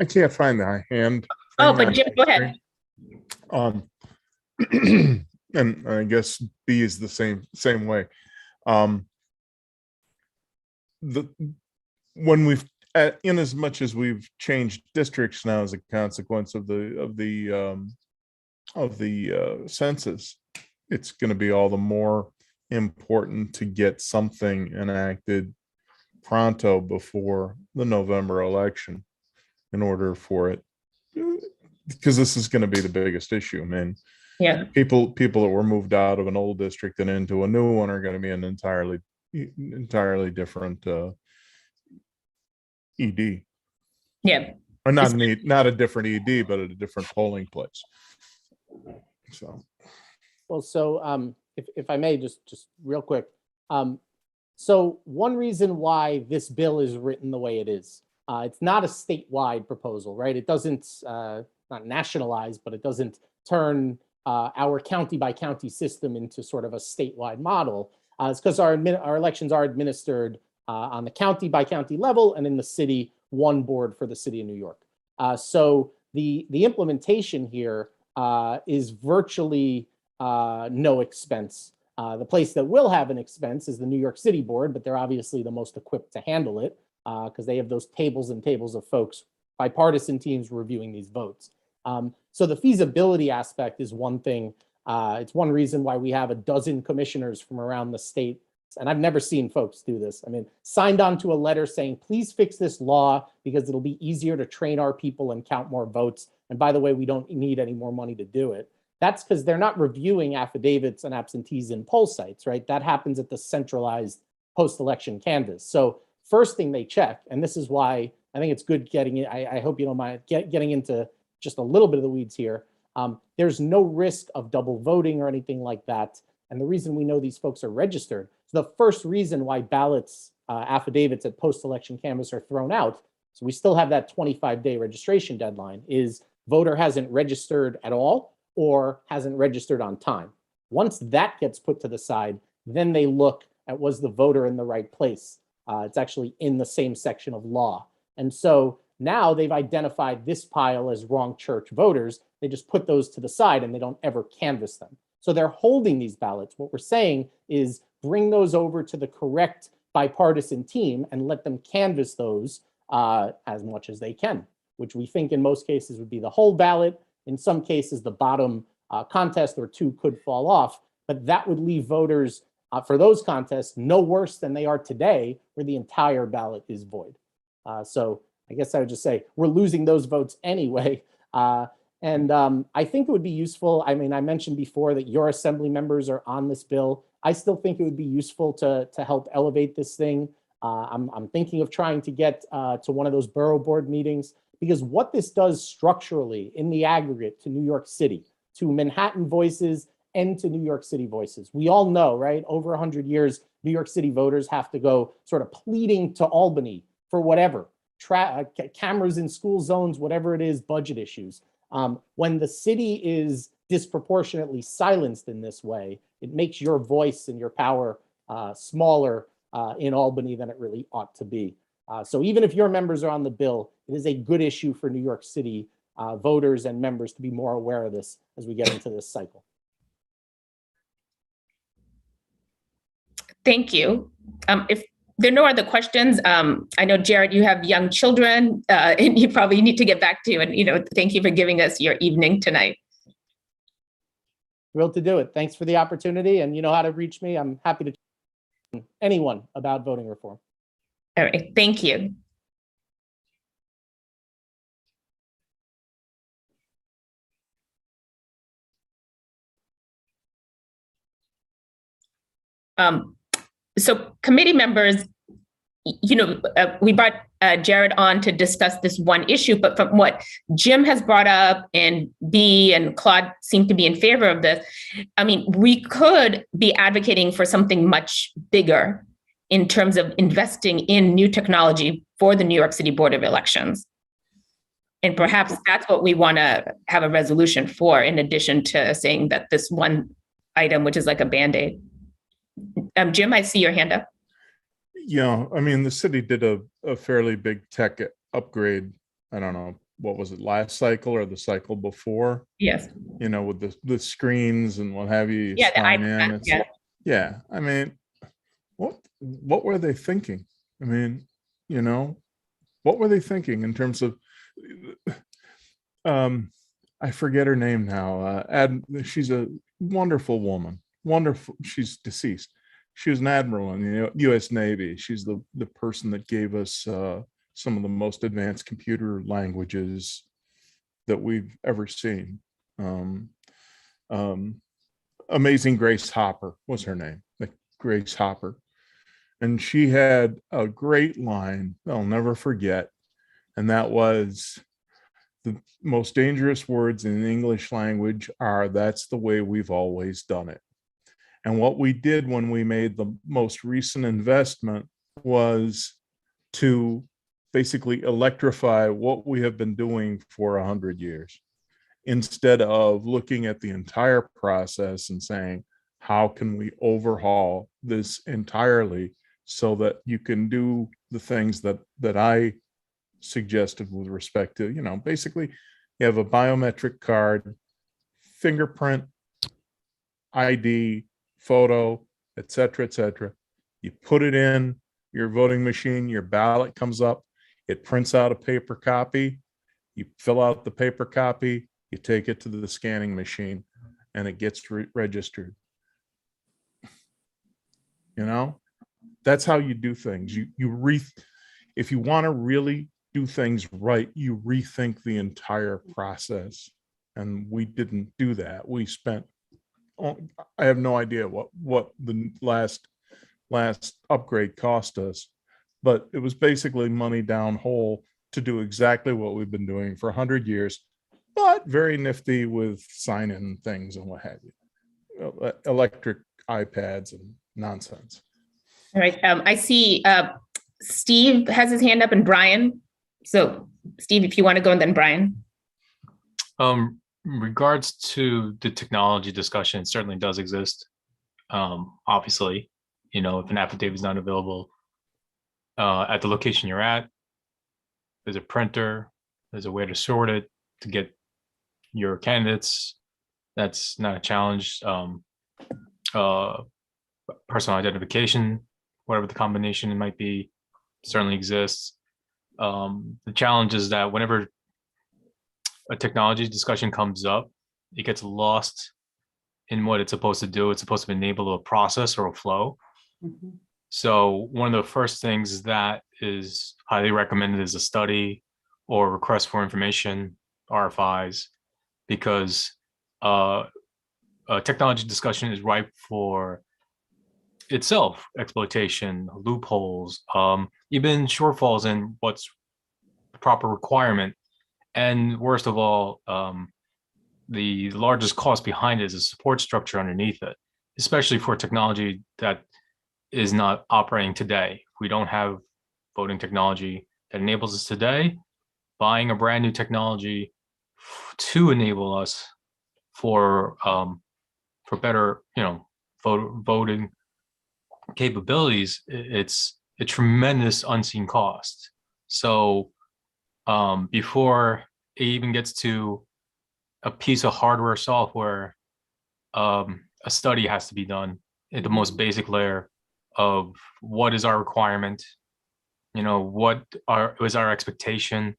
C: can't find that hand.
B: Oh, but Jim, go ahead.
C: And I guess B is the same way. When we've in as much as we've changed districts now as a consequence of the census, it's going to be all the more important to get something enacted pronto before the November election in order for it, because this is going to be the biggest issue. I mean,
B: Yeah.
C: people that were moved out of an old district and into a new one are going to be an entirely different ED.
B: Yeah.
C: Or not a different ED, but at a different polling place. So,
F: Well, so if I may, just real quick. So one reason why this bill is written the way it is, it's not a statewide proposal, right? It doesn't not nationalize, but it doesn't turn our county by county system into sort of a statewide model. It's because our elections are administered on the county by county level, and in the city, one board for the city of New York. So the implementation here is virtually no expense. The place that will have an expense is the New York City board, but they're obviously the most equipped to handle it because they have those tables and tables of folks, bipartisan teams reviewing these votes. So the feasibility aspect is one thing. It's one reason why we have a dozen commissioners from around the state. And I've never seen folks do this. I mean, signed on to a letter saying, please fix this law because it'll be easier to train our people and count more votes. And by the way, we don't need any more money to do it. That's because they're not reviewing affidavits and absentees in poll sites, right? That happens at the centralized post-election canvas. So first thing they check, and this is why I think it's good getting it. I hope you don't mind getting into just a little bit of the weeds here. There's no risk of double voting or anything like that. And the reason we know these folks are registered, so the first reason why ballots, affidavits at post-election canvas are thrown out, so we still have that 25-day registration deadline, is voter hasn't registered at all or hasn't registered on time. Once that gets put to the side, then they look at, was the voter in the right place? It's actually in the same section of law. And so now they've identified this pile as wrong church voters. They just put those to the side and they don't ever canvass them. So they're holding these ballots. What we're saying is bring those over to the correct bipartisan team and let them canvass those as much as they can, which we think in most cases would be the whole ballot. In some cases, the bottom contest or two could fall off, but that would leave voters for those contests no worse than they are today, where the entire ballot is void. So I guess I would just say we're losing those votes anyway. And I think it would be useful. I mean, I mentioned before that your assembly members are on this bill. I still think it would be useful to help elevate this thing. I'm thinking of trying to get to one of those borough board meetings, because what this does structurally in the aggregate to New York City, to Manhattan voices and to New York City voices. We all know, right? Over 100 years, New York City voters have to go sort of pleading to Albany for whatever, cameras in school zones, whatever it is, budget issues. When the city is disproportionately silenced in this way, it makes your voice and your power smaller in Albany than it really ought to be. So even if your members are on the bill, it is a good issue for New York City voters and members to be more aware of this as we get into this cycle.
B: Thank you. If there are no other questions, I know, Jared, you have young children and you probably need to get back to, and, thank you for giving us your evening tonight.
F: Thrilled to do it. Thanks for the opportunity. And you know how to reach me. I'm happy to talk to anyone about voting reform.
B: All right, thank you. So committee members, we brought Jared on to discuss this one issue, but from what Jim has brought up and Bea and Claude seem to be in favor of this, I mean, we could be advocating for something much bigger in terms of investing in new technology for the New York City Board of Elections. And perhaps that's what we want to have a resolution for, in addition to saying that this one item, which is like a Band-Aid. Jim, I see your hand up.
C: Yeah, I mean, the city did a fairly big tech upgrade. I don't know, what was it, last cycle or the cycle before?
B: Yes.
C: With the screens and what have you.
B: Yeah, the iPad.
C: Yeah. I mean, what were they thinking? I mean, What were they thinking in terms of, I forget her name now. She's a wonderful woman. Wonderful. She's deceased. She was an admiral in the U.S. Navy. She's the person that gave us some of the most advanced computer languages that we've ever seen. Amazing Grace Hopper was her name, like Grace Hopper. And she had a great line I'll never forget. And that was, the most dangerous words in the English language are, that's the way we've always done it. And what we did when we made the most recent investment was to basically electrify what we have been doing for 100 years, instead of looking at the entire process and saying, how can we overhaul this entirely so that you can do the things that I suggested with respect to, basically you have a biometric card, fingerprint, ID, photo, et cetera, you put it in your voting machine, your ballot comes up, it prints out a paper copy, you fill out the paper copy, you take it to the scanning machine, and it gets registered. That's how you do things. If you want to really do things right, you rethink the entire process. And we didn't do that. We spent, I have no idea what the last upgrade cost us, but it was basically money down hole to do exactly what we've been doing for 100 years, but very nifty with sign-in things and what have you, electric iPads and nonsense.
B: All right. I see Steve has his hand up, and Brian. So Steve, if you want to go, and then Brian.
G: In regards to the technology discussion, it certainly does exist. Obviously, if an affidavit is not available at the location you're at, there's a printer, there's a way to sort it to get your candidates. That's not a challenge. Personal identification, whatever the combination it might be, certainly exists. The challenge is that whenever a technology discussion comes up, it gets lost in what it's supposed to do. It's supposed to enable a process or a flow. Mm-hmm. So one of the first things that is highly recommended is a study or request for information, RFIs, because a technology discussion is ripe for itself exploitation, loopholes, even shortfalls in what's the proper requirement. And worst of all, the largest cost behind it is a support structure underneath it, especially for technology that is not operating today. If we don't have voting technology that enables us today, buying a brand new technology to enable us for better, voting capabilities, it's a tremendous unseen cost. So before it even gets to a piece of hardware, software, a study has to be done at the most basic layer of what is our requirement, what is our expectation,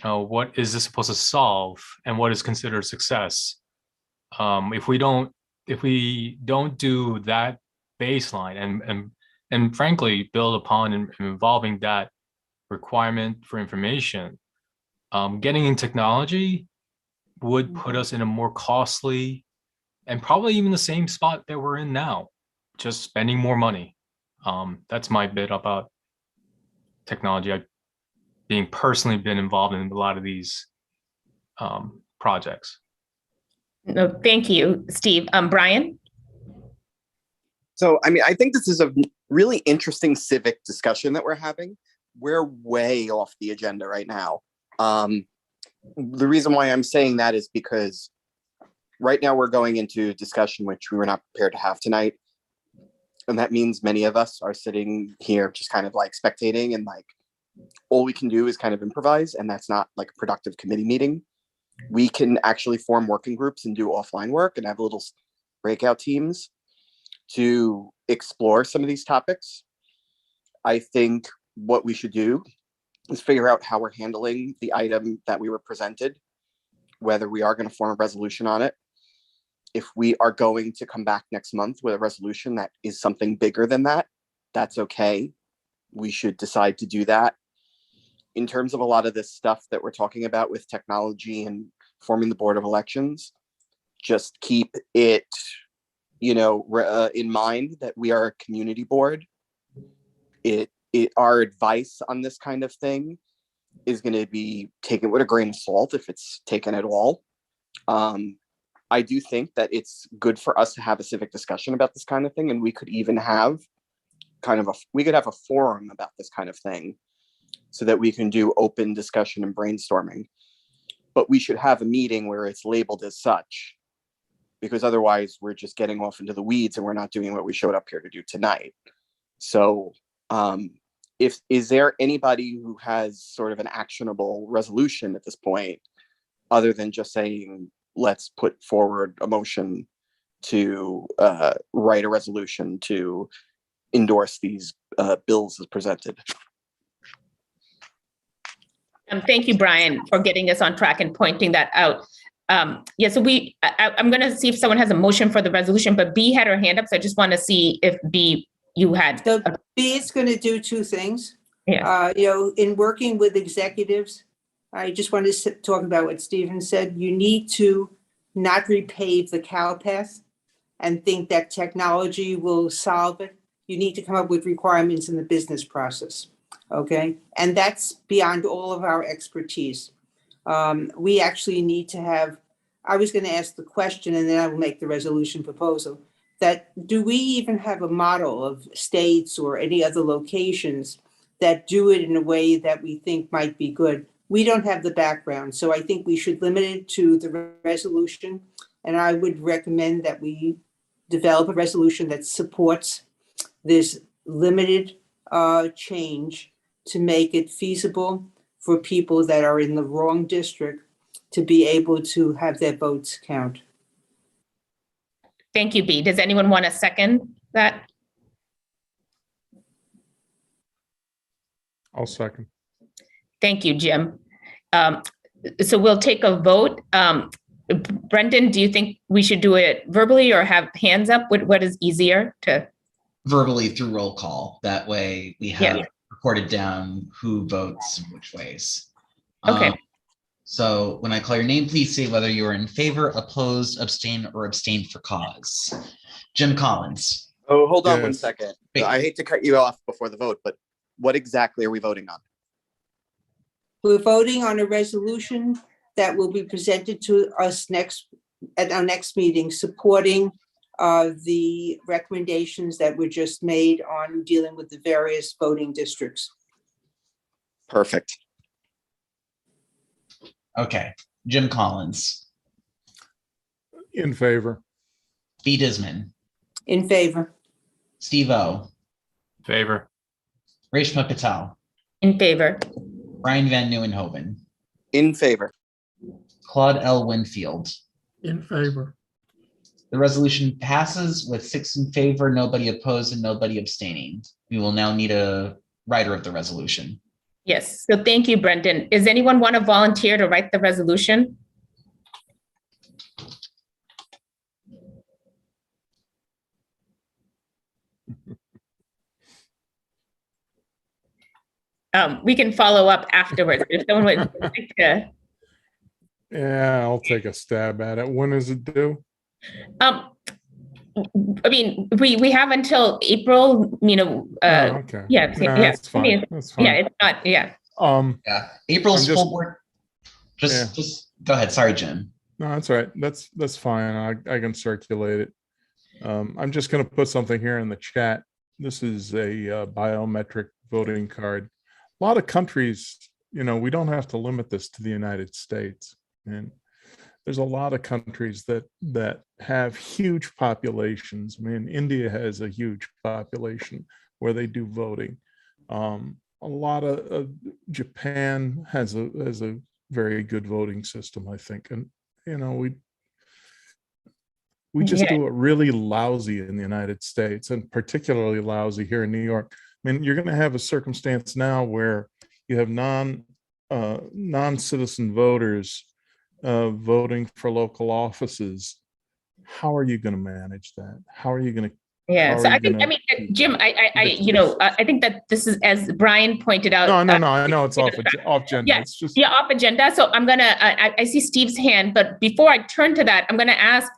G: what is this supposed to solve, and what is considered success. If we don't do that baseline and frankly build upon and involving that requirement for information, getting in technology would put us in a more costly and probably even the same spot that we're in now, just spending more money. That's my bit about technology. I've personally been involved in a lot of these projects.
B: No, thank you, Steve. Brian?
H: So, I think this is a really interesting civic discussion that we're having. We're way off the agenda right now. The reason why I'm saying that is because right now we're going into discussion which we were not prepared to have tonight. And that means many of us are sitting here just kind of like spectating, and like all we can do is kind of improvise, and that's not like a productive committee meeting. We can actually form working groups and do offline work and have little breakout teams to explore some of these topics. I think what we should do is figure out how we're handling the item that we were presented, whether we are going to form a resolution on it. If we are going to come back next month with a resolution that is something bigger than that, that's okay. We should decide to do that. In terms of a lot of this stuff that we're talking about with technology and forming the Board of Elections, just keep it, in mind that we are a community board. Our advice on this kind of thing is going to be taken with a grain of salt if it's taken at all. I do think that it's good for us to have a civic discussion about this kind of thing, and we could even have a forum about this kind of thing so that we can do open discussion and brainstorming. But we should have a meeting where it's labeled as such, because otherwise we're just getting off into the weeds and we're not doing what we showed up here to do tonight. So is there anybody who has sort of an actionable resolution at this point, other than just saying, let's put forward a motion to write a resolution to endorse these bills as presented?
B: Thank you, Brian, for getting us on track and pointing that out. So I'm going to see if someone has a motion for the resolution, but B had her hand up, so I just want to see if B, you had.
D: So B is going to do two things.
B: Yeah.
D: In working with executives, I just wanted to talk about what Stephen said. You need to not repave the cow path and think that technology will solve it. You need to come up with requirements in the business process, okay? And that's beyond all of our expertise. We actually need to have, I was going to ask the question and then I will make the resolution proposal, that do we even have a model of states or any other locations that do it in a way that we think might be good? We don't have the background, so I think we should limit it to the resolution. And I would recommend that we develop a resolution that supports this limited change to make it feasible for people that are in the wrong district to be able to have their votes count.
B: Thank you, B. Does anyone want to second that?
C: I'll second.
B: Thank you, Jim. So we'll take a vote. Brendan, do you think we should do it verbally or have hands up? What is easier to?
A: Verbally through roll call. That way we have
B: Yeah.
A: recorded down who votes in which ways.
B: Okay.
A: So when I call your name, please say whether you are in favor, opposed, abstain, or abstain for cause. Jim Collins.
H: Oh, hold on one
C: Yes.
H: second.
A: Wait.
H: I hate to cut you off before the vote, but what exactly are we voting on?
D: We're voting on a resolution that will be presented to us at our next meeting, supporting the recommendations that were just made on dealing with the various voting districts.
H: Perfect.
A: Okay. Jim Collins.
C: In favor.
A: B. Disman.
D: In favor.
A: Steve O.
G: Favor.
A: Reshma Patel.
B: In favor.
A: Brian Van Nieuwenhoven.
H: In favor.
A: Claude L. Winfield.
E: In favor.
A: The resolution passes with 6 in favor, nobody opposed, and nobody abstaining. We will now need a writer of the resolution.
B: Yes. So thank you, Brendan. Does anyone want to volunteer to write the resolution? We can follow up afterwards. If someone would like to.
C: Yeah, I'll take a stab at it. When is it due?
B: I mean, we have until April,
C: Okay.
B: yeah,
C: No,
B: yeah.
C: that's fine.
B: I mean,
C: That's fine.
B: yeah, it's not, yeah.
A: Yeah. April's
C: I'm just-
A: full board. Just go ahead. Sorry, Jim.
C: No, that's all right. That's fine. I can circulate it. I'm just going to put something here in the chat. This is a biometric voting card. A lot of countries, we don't have to limit this to the United States. And there's a lot of countries that have huge populations. I mean, India has a huge population where they do voting. A lot of Japan has a very good voting system, I think. And we just do it really lousy in the United States, and particularly lousy here in New York. I mean, you're going to have a circumstance now where you have non-citizen voters voting for local offices. How are you going to manage that? How are you going to?
B: Yeah, so I think, Jim, I think that this is, as Brian pointed out.
C: No, I know it's off agenda.
B: Yeah,
C: It's just
B: off agenda. So I'm gonna, I see Steve's hand, but before I turn to that, I'm gonna ask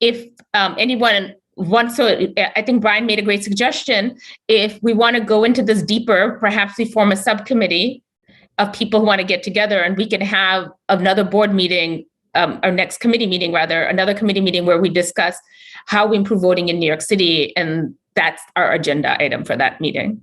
B: if anyone wants to, I think Brian made a great suggestion. If we want to go into this deeper, perhaps we form a subcommittee of people who want to get together, and we can have another board meeting, our next committee meeting, rather, another committee meeting where we discuss how we improve voting in New York City. And that's our agenda item for that meeting.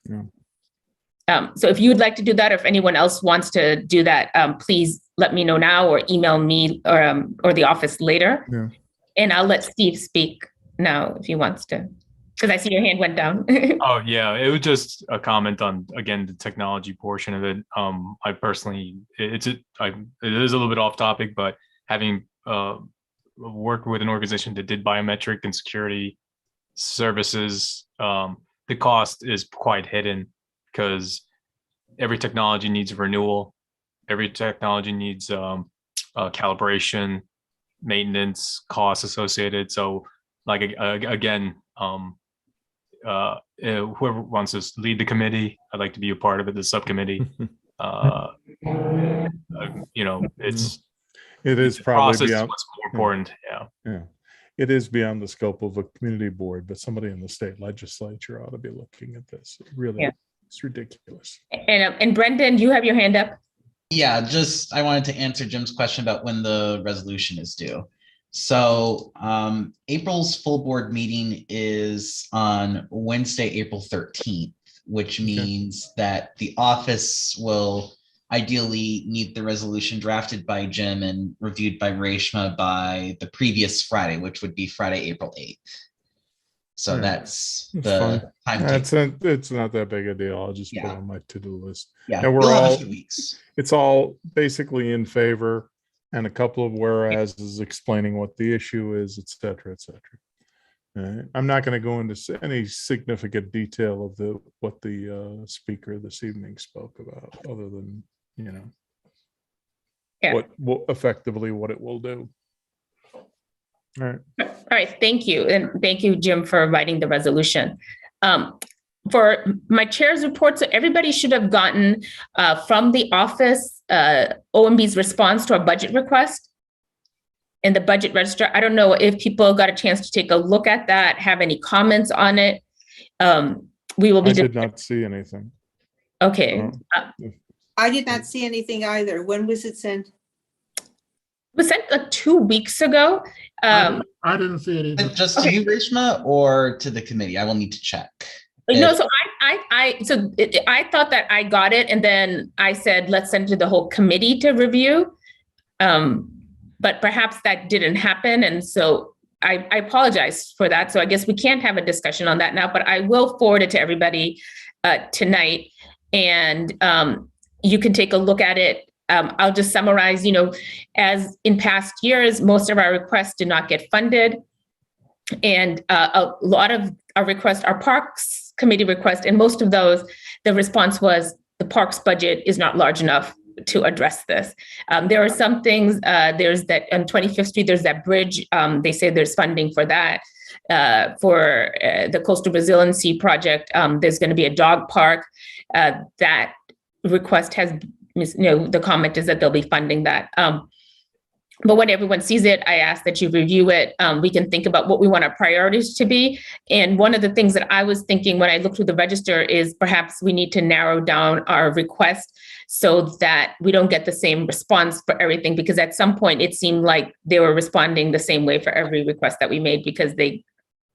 C: yeah.
B: So if you would like to do that, or if anyone else wants to do that, please let me know now or email me or the office later.
C: Yeah.
B: And I'll let Steve speak now if he wants to, because I see your hand went down.
G: Oh yeah, it was just a comment on, again, the technology portion of it. I personally, it is a little bit off topic, but having worked with an organization that did biometric and security services, the cost is quite hidden because every technology needs renewal, every technology needs calibration, maintenance, costs associated. So, like again. Whoever wants to lead the committee, I'd like to be a part of it, the subcommittee.
C: It is
G: the
C: probably
G: process
C: beyond
G: is what's more important.
C: Yeah, it is beyond the scope of a community board, but somebody in the state legislature ought to be looking at this. It really, it's ridiculous.
B: And Brendan, you have your hand up.
A: Yeah, just I wanted to answer Jim's question about when the resolution is due. So April's full board meeting is on Wednesday, April 13th, which means that the office will ideally need the resolution drafted by Jim and reviewed by Reshma by the previous Friday, which would be Friday, April 8th. So that's the timetable.
C: It's not that big a deal. I'll just put it on my to-do list.
A: Yeah,
C: and
A: we're all 2 weeks.
C: It's all basically in favor, and a couple of whereases explaining what the issue is, et cetera, et cetera. I'm not going to go into any significant detail of what the speaker this evening spoke about, other than, what effectively what it will do. All
B: right. Thank you. And thank you, Jim, for writing the resolution. For my chair's report, so everybody should have gotten from the office OMB's response to our budget request in the budget register. I don't know if people got a chance to take a look at that, have any comments on it. We will be.
C: I did not see anything.
B: Okay.
D: I did not see anything either. When was it sent?
B: It was sent 2 weeks ago.
E: I didn't see it either.
A: Just to you, Reshma, or to the committee? I will need to check.
B: No, so I thought that I got it, and then I said, let's send it to the whole committee to review. But perhaps that didn't happen. And so I apologize for that. So I guess we can't have a discussion on that now, but I will forward it to everybody tonight. And you can take a look at it. I'll just summarize, as in past years, most of our requests did not get funded. And a lot of our requests are Parks Committee requests, and most of those, the response was the Parks budget is not large enough to address this. There are some things, there's that on 25th Street, there's that bridge. They say there's funding for that. For the Coastal Resiliency Project, there's going to be a dog park. That request has, the comment is that they'll be funding that. But when everyone sees it, I ask that you review it. We can think about what we want our priorities to be. And one of the things that I was thinking when I looked through the register is perhaps we need to narrow down our request so that we don't get the same response for everything, because at some point it seemed like they were responding the same way for every request that we made, because they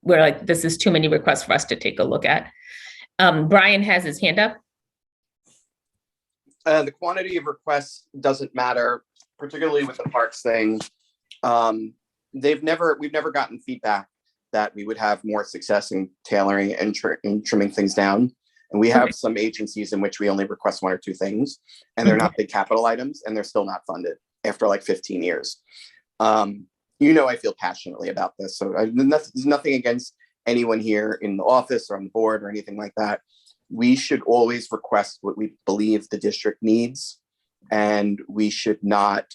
B: were like, this is too many requests for us to take a look at. Brian has his hand up.
H: The quantity of requests doesn't matter, particularly with the parks thing. We've never gotten feedback that we would have more success in tailoring and trimming things down. And we have some agencies in which we only request 1 or 2 things, and they're not big capital items, and they're still not funded after like 15 years. I feel passionately about this. So there's nothing against anyone here in the office or on the board or anything like that. we should always request what we believe the district needs, and we should not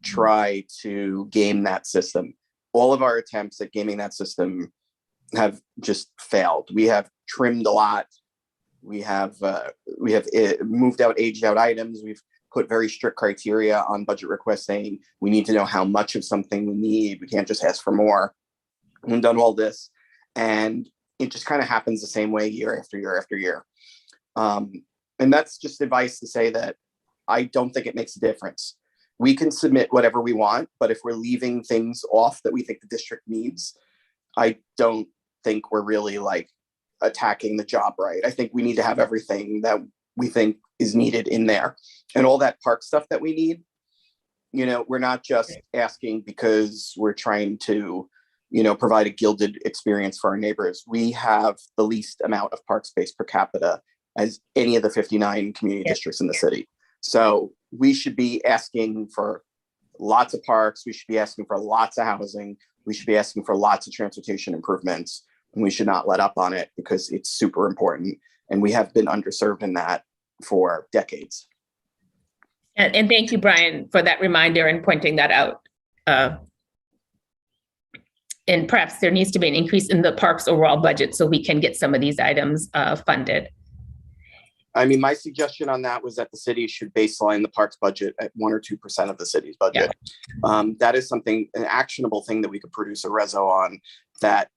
H: try to game that system. All of our attempts at gaming that system have just failed. We have trimmed a lot. We have moved out, aged out items. We've put very strict criteria on budget requests saying we need to know how much of something we need. We can't just ask for more. We've done all this, and it just kind of happens the same way year after year after year. And that's just advice to say that I don't think it makes a difference. We can submit whatever we want, but if we're leaving things off that we think the district needs, I don't think we're really like attacking the job right. I think we need to have everything that we think is needed in there, and all that park stuff that we need. You know, we're not just asking because we're trying to, you know, provide a gilded experience for our neighbors. We have the least amount of park space per capita as any of the 59 community districts in the city. So we should be asking for lots of parks. We should be asking for lots of housing. We should be asking for lots of transportation improvements. And we should not let up on it because it's super important. And we have been underserved in that for decades.
B: And thank you, Brian, for that reminder and pointing that out. And perhaps there needs to be an increase in the park's overall budget so we can get some of these items funded.
H: I mean, my suggestion on that was that the city should baseline the parks budget at 1 or 2% of the city's budget. Yeah. That is something, an actionable thing that we could produce a reso on that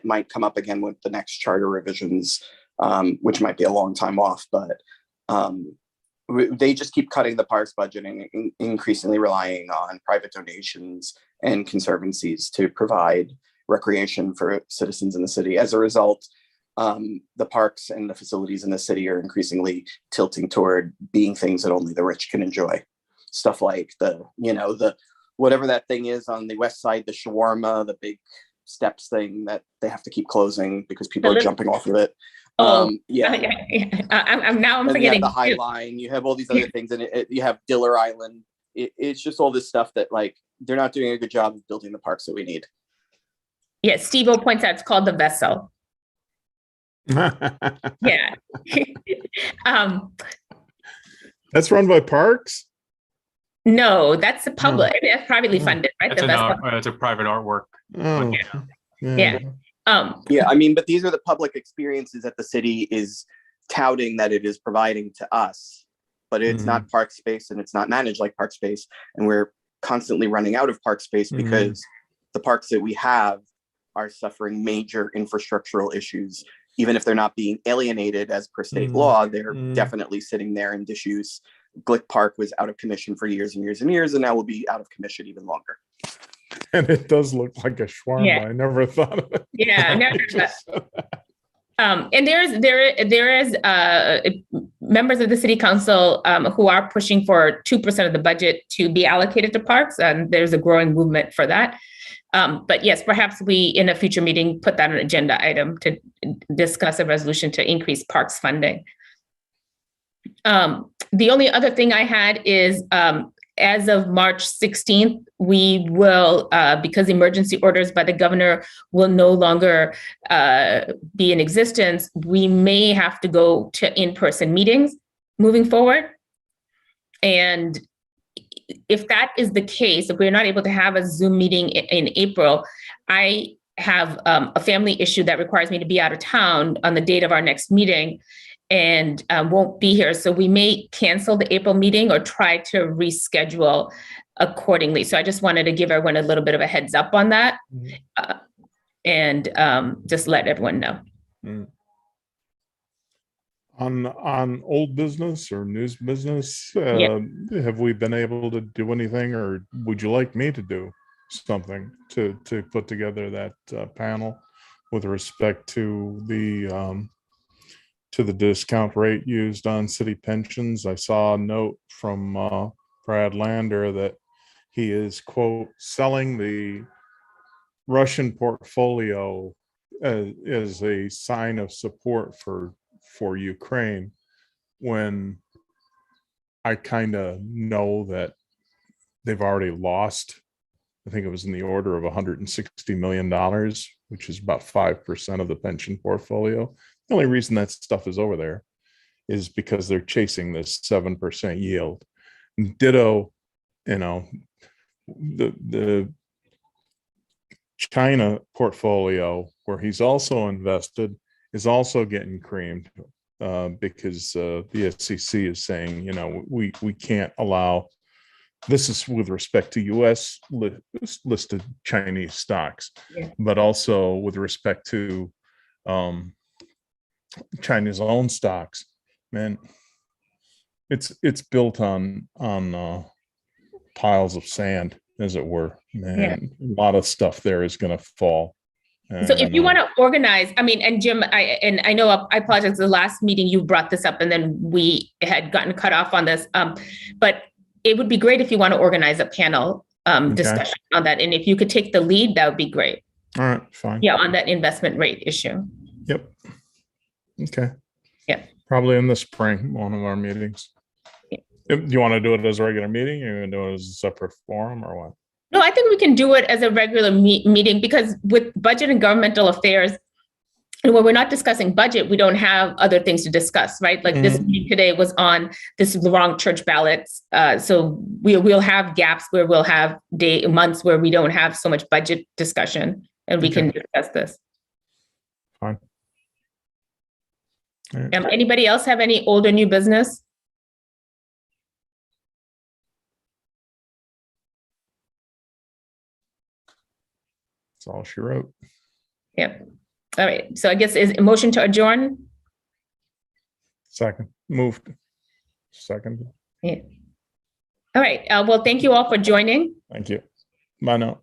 H: might come up again with the next charter revisions, which might be a long time off, but they just keep cutting the parks budget and increasingly relying on private donations and conservancies to provide recreation for citizens in the city. As a result, the parks and the facilities in the city are increasingly tilting toward being things that only the rich can enjoy. Stuff like the whatever that thing is on the west side, the shawarma, the big steps thing that they have to keep closing because people are jumping off of it.
B: I'm
H: and
B: forgetting.
H: You have the High Line, you have all these other things, and you have Diller Island. It's just all this stuff that like they're not doing a good job of building the parks that we need.
B: Yes, Steve-O points out it's called the Vessel. Yeah.
C: That's run by parks?
B: No, that's a public, that's privately funded, right?
G: It's a private artwork.
C: Oh,
B: yeah.
H: I mean, but these are the public experiences that the city is touting that it is providing to us, but it's not park space and it's not managed like park space. And we're constantly running out of park space because the parks that we have are suffering major infrastructural issues. Even if they're not being alienated as per state law, they're definitely sitting there in disuse. Glick Park was out of commission for years and years and years, and now will be out of commission even longer.
C: And it does look like a shawarma.
B: Yeah.
C: I never thought of it.
B: Yeah, and there is members of the city council who are pushing for 2% of the budget to be allocated to parks, and there's a growing movement for that. But yes, perhaps we, in a future meeting, put that on an agenda item to discuss a resolution to increase parks funding. The only other thing I had is, as of March 16th, we will, because emergency orders by the governor will no longer be in existence, we may have to go to in-person meetings moving forward. And if that is the case, if we're not able to have a Zoom meeting in April, I have a family issue that requires me to be out of town on the date of our next meeting and won't be here. So we may cancel the April meeting or try to reschedule accordingly. So I just wanted to give everyone a little bit of a heads up on that and just let everyone know.
C: On old business or news business, have we been able to do anything, or would you like me to do something to put together that panel with respect to the discount rate used on city pensions? I saw a note from Brad Lander that he is, quote, selling the Russian portfolio as a sign of support for Ukraine, when I kind of know that they've already lost, I think it was in the order of $160 million, which is about 5% of the pension portfolio. The only reason that stuff is over there is because they're chasing this 7% yield. Ditto, the China portfolio, where he's also invested, is also getting creamed because the SEC is saying, we can't allow. This is with respect to U.S. listed Chinese stocks,
B: Yeah.
C: but also with respect to China's own stocks. Man, it's built on piles of sand, as it were. Man, a lot of stuff there is going to fall.
B: So if you want to organize, and Jim, I know I apologize. The last meeting you brought this up, and then we had gotten cut off on this. But it would be great if you want to organize a panel discussion on that, and if you could take the lead, that would be great.
C: All right, fine.
B: Yeah, on that investment rate issue.
C: Yep. Okay.
B: Yeah.
C: Probably in the spring, one of our meetings.
B: Yeah.
C: Do you want to do it as a regular meeting, or you want to do it as a separate forum, or what?
B: No, I think we can do it as a regular meeting, because with budget and governmental affairs, and when we're not discussing budget, we don't have other things to discuss, right? Like this meeting today was on this is the wrong church ballots. So we'll have gaps where we'll have months where we don't have so much budget discussion, and we can discuss this.
C: Fine. Right.
B: Anybody else have any old or new business?
C: That's all she wrote.
B: Yep. All right. So I guess is a motion to adjourn?
C: Second. Moved. Second.
B: Yeah. All right. Well, thank you all for joining.
C: Thank you. Bye now.